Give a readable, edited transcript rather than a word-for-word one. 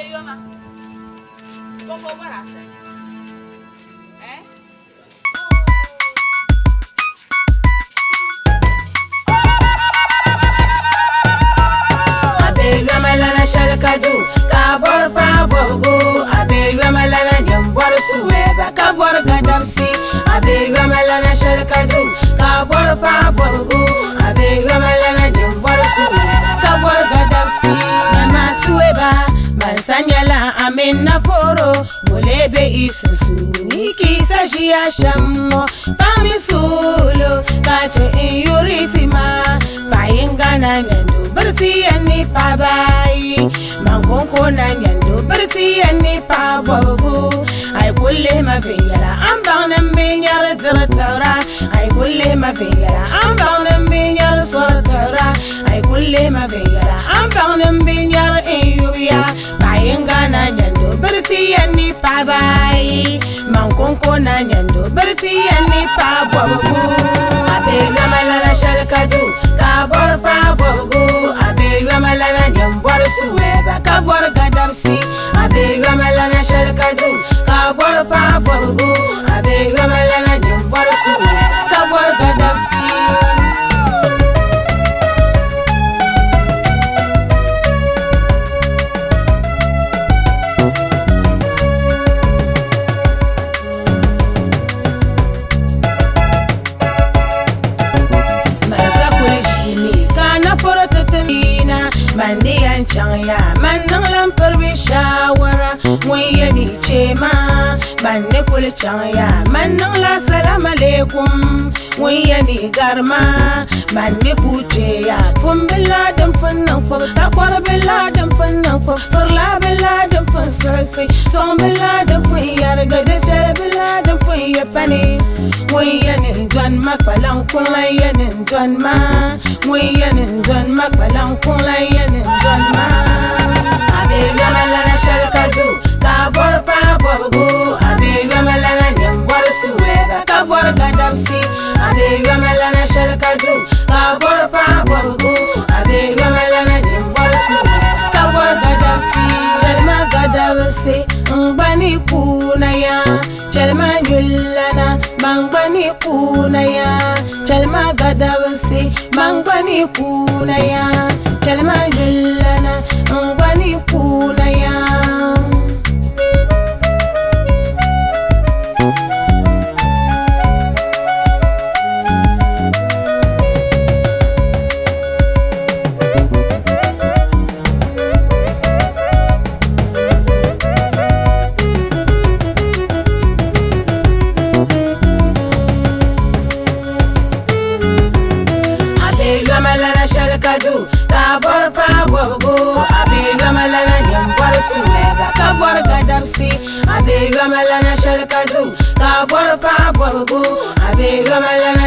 yoma. Bongo wala se. Eh? Abe yoma lana shalkadu ka bor pa borgo. Abe yoma lana nyambor suwe ba ka bor gadapsi. Abe yoma lana shalkadu ka bor pa borgo. Abe yoma lana nyambor suwe ka bor gadapsi. Nyama suwe ba Mansanyala amena poro Mulebe isusu Niki sajia shamo Pami solo Kache inyuritima Painga na nyando Berti yani pabai Mangonko na nyando Berti yani pabogo Ay kulle mafiyala Ambang nambinyar dirtara Ay kulle mafiyala Ambang nambinyar sortara Ay kulle mafiyala Ambang nambinyar inyuya Painga na nyando Berti yani pabai Mangonko na nyando Berti yani pabogo Abe yamalala shalkadu Kabor pabogo Abe yamalala nyambor suweba Kabor gadapsi Abe yamalana shalkadu Kabor pabogo Abe yamalana nyambor suweba Kabor gadapsi Mandi an chanya manang lampar bi shawara muye ni chema banne kul chanya manang la salam alaikum muye ni garma banne kuche ya fum biladam fannan fa takwar biladam fannan fa farla biladam fan sarsi som biladam fa yarga da tar biladam fa yapani muye ni jan makbalan kullayen jan ma muye ni jan makbalan kullayen Donma Abe yamalana shalkadu Kabor pa borgo Abe yamalana nyambor suweba Kabor gadapsi Abe yamalana shalkadu Kabor pa borgo Abe yamalana nyambor suweba Kabor gadapsi Chalma gadapsi Ngbani kuna ya Chalma yullana Bangbani kuna ya Chalma gadapsi Bangbani kuna ya Chalma yullana Ngbani kuna ya Abe yamalana shalkadu Kabor pa borgo Abe yamalana nyambor suweba Kabor gadapsi Abe yamalana shalkadu Kabor pa borgo Abe yamalana